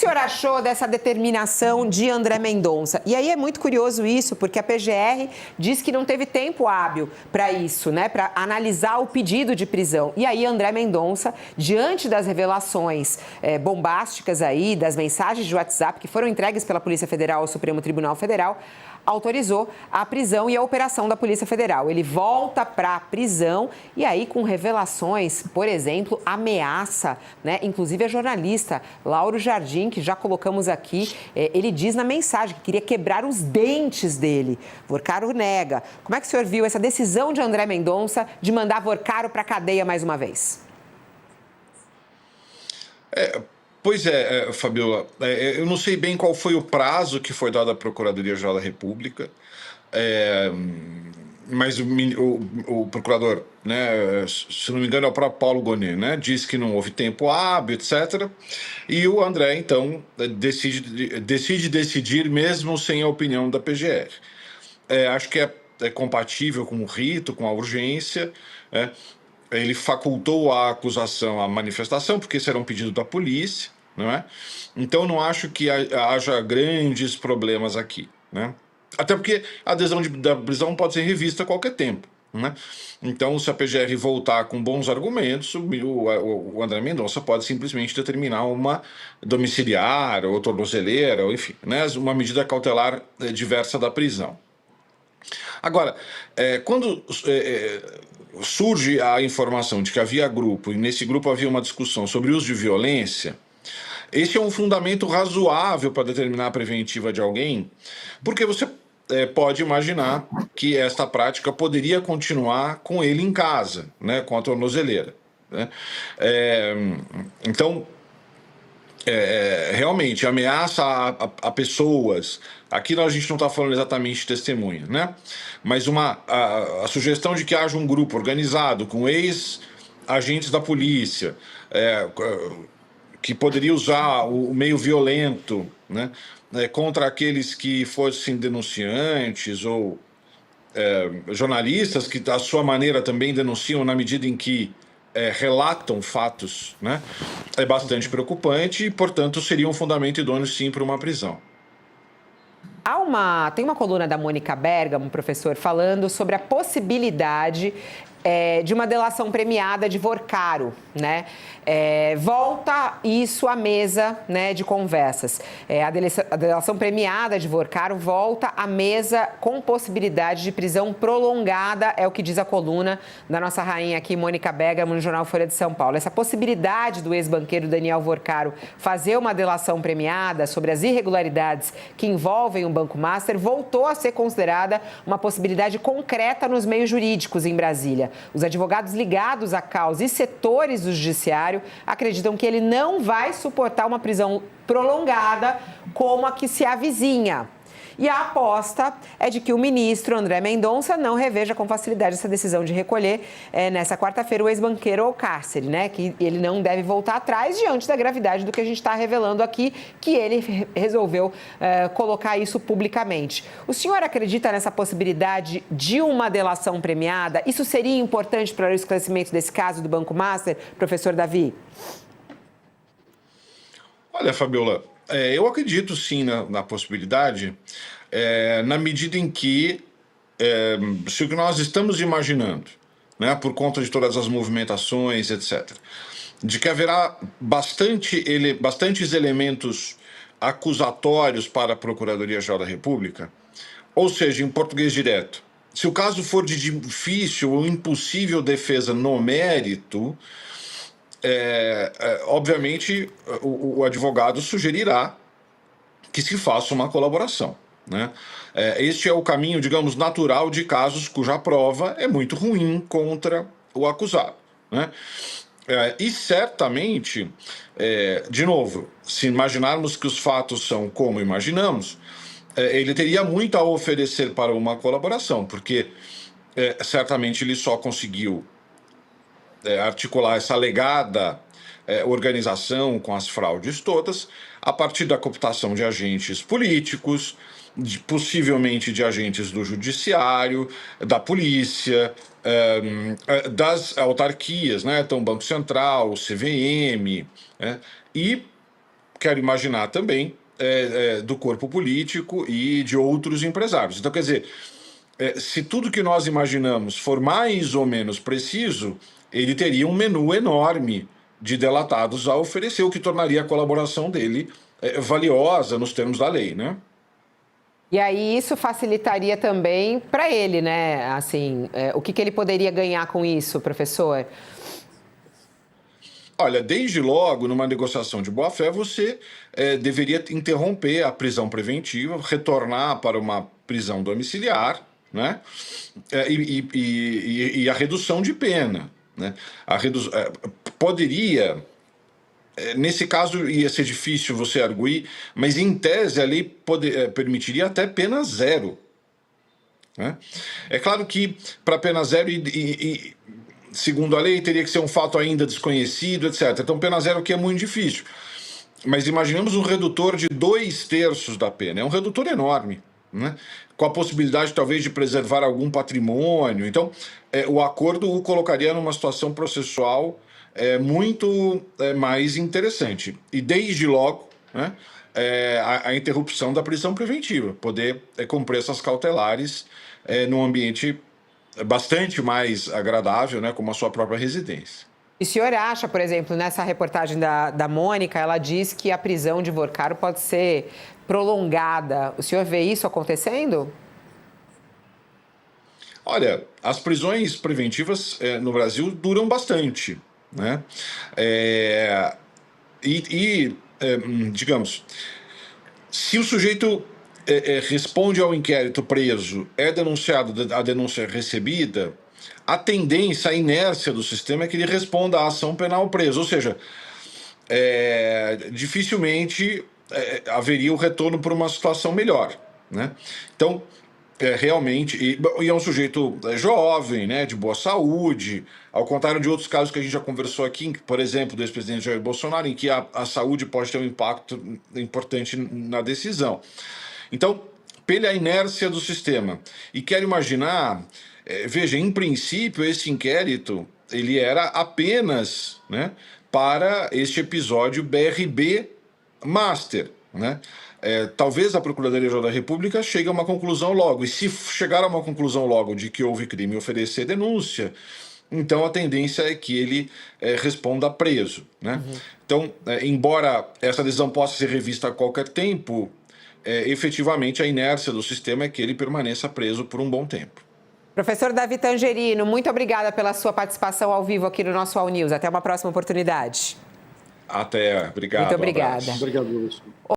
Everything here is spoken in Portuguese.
senhor achou dessa determinação de André Mendonça? E aí é muito curioso isso, porque a PGR diz que não teve tempo hábil para isso, né? Para analisar o pedido de prisão. E aí André Mendonça, diante das revelações bombásticas aí, das mensagens de WhatsApp que foram entregues pela Polícia Federal ao Supremo Tribunal Federal, autorizou a prisão e a operação da Polícia Federal. Ele volta para a prisão e aí com revelações, por exemplo, ameaça, né? Inclusive a jornalista Lauro Jardim, que já colocamos aqui, ele diz na mensagem que queria quebrar os dentes dele. Vorcaro nega. Como é que o senhor viu essa decisão de André Mendonça de mandar Vorcaro para a cadeia mais uma vez? Pois é, Fabiola, eu não sei bem qual foi o prazo que foi dado à Procuradoria-Geral da República, mas o procurador, né, se não me engano é o próprio Paulo Gonet, né, disse que não houve tempo hábil, etc. E o André, então, decide decidir mesmo sem a opinião da PGR. Acho que é compatível com o rito, com a urgência, né? Ele facultou à acusação a manifestação, porque esse era um pedido da polícia, não é? Então, não acho que haja grandes problemas aqui, né? Até porque a adesão da prisão pode ser revista a qualquer tempo, né? Então, se a PGR voltar com bons argumentos, o André Mendonça pode simplesmente determinar uma domiciliar ou tornozeleira, ou enfim, né? Uma medida cautelar diversa da prisão. Agora, quando surge a informação de que havia grupo, e nesse grupo havia uma discussão sobre uso de violência, esse é um fundamento razoável para determinar a preventiva de alguém, porque você pode imaginar que esta prática poderia continuar com ele em casa, né, com a tornozeleira, né? Então, realmente, ameaça a pessoas. Aqui a gente não está falando exatamente de testemunha, né? Mas a sugestão de que haja um grupo organizado com ex-agentes da polícia, que poderia usar o meio violento, né, contra aqueles que fossem denunciantes ou jornalistas que, à sua maneira, também denunciam na medida em que relatam fatos, né, é bastante preocupante e, portanto, seria um fundamento idôneo, sim, para uma prisão. Tem uma coluna da Mônica Bergamo, professor, falando sobre a possibilidade de uma delação premiada de Vorcaro, né? Volta isso à mesa, né, de conversas. A delação premiada de Vorcaro volta à mesa com possibilidade de prisão prolongada, é o que diz a coluna da nossa rainha aqui, Mônica Bergamo, no jornal Folha de São Paulo. Essa possibilidade do ex-banqueiro Daniel Vorcaro fazer uma delação premiada sobre as irregularidades que envolvem o Banco Master voltou a ser considerada uma possibilidade concreta nos meios jurídicos em Brasília. Os advogados ligados à causa e setores do judiciário acreditam que ele não vai suportar uma prisão prolongada como a que se avizinha. E a aposta é de que o ministro André Mendonça não reveja com facilidade essa decisão de recolher nessa quarta-feira o ex-banqueiro ao cárcere, né? Que ele não deve voltar atrás diante da gravidade do que a gente está revelando aqui, que ele resolveu colocar isso publicamente. O senhor acredita nessa possibilidade de uma delação premiada? Isso seria importante para o esclarecimento desse caso do Banco Master, professor Davi? Olha, Fabiola, eu acredito sim na possibilidade, na medida em que, se o que nós estamos imaginando, né, por conta de todas as movimentações, etc., de que haverá bastantes elementos acusatórios para a Procuradoria-Geral da República, ou seja, em português direto, se o caso for de difícil ou impossível defesa no mérito, obviamente, o advogado sugerirá que se faça uma colaboração, né? Este é o caminho, digamos, natural de casos cuja prova é muito ruim contra o acusado, né? E certamente, de novo, se imaginarmos que os fatos são como imaginamos, ele teria muito a oferecer para uma colaboração, porque certamente ele só conseguiu articular essa alegada organização com as fraudes todas a partir da cooptação de agentes políticos, possivelmente de agentes do judiciário, da polícia, das autarquias, né? Então, Banco Central, CVM, e quero imaginar também, do corpo político e de outros empresários. Então, quer dizer, se tudo que nós imaginamos for mais ou menos preciso, ele teria um menu enorme de delatados a oferecer, o que tornaria a colaboração dele valiosa nos termos da lei, né? E aí isso facilitaria também para ele, né? Assim, o que ele poderia ganhar com isso, professor? Olha, desde logo, numa negociação de boa-fé, você deveria interromper a prisão preventiva, retornar para uma prisão domiciliar, né? E a redução de pena, né? Poderia, nesse caso ia ser difícil você arguir, mas em tese a lei permitiria até pena zero, né? É claro que para pena zero segundo a lei, teria que ser um fato ainda desconhecido, etc. Então, pena zero aqui é muito difícil. Mas imaginemos um redutor de 2/3 da pena. É um redutor enorme, né? Com a possibilidade, talvez, de preservar algum patrimônio. Então, o acordo o colocaria numa situação processual muito mais interessante. E, desde logo, né, a interrupção da prisão preventiva. Poder cumprir essas cautelares num ambiente bastante mais agradável, né, como a sua própria residência. E o senhor acha, por exemplo, nessa reportagem da Mônica, ela diz que a prisão de Vorcaro pode ser prolongada. O senhor vê isso acontecendo? Olha, as prisões preventivas no Brasil duram bastante, né? Digamos, se o sujeito responde ao inquérito preso, é denunciado, a denúncia é recebida, a tendência, a inércia do sistema é que ele responda à ação penal preso. Ou seja, dificilmente haveria o retorno para uma situação melhor, né? Então, realmente, e é um sujeito jovem, né, de boa saúde, ao contrário de outros casos que a gente já conversou aqui, por exemplo, do ex-presidente Jair Bolsonaro, em que a saúde pode ter um impacto importante na decisão. Então, pela inércia do sistema. E quero imaginar, veja, em princípio, esse inquérito ele era apenas, né, para este episódio BRB Master, né? Talvez a Procuradoria-Geral da República chegue a uma conclusão logo. E se chegar a uma conclusão logo de que houve crime e oferecer denúncia, então a tendência é que ele responda preso, né? Uhum. Então, embora essa decisão possa ser revista a qualquer tempo, efetivamente a inércia do sistema é que ele permaneça preso por um bom tempo. Professor Davi Tangerino, muito obrigada pela sua participação ao vivo aqui no nosso All News. Até uma próxima oportunidade. Até, obrigado. Muito obrigada. Obrigado, Wilson.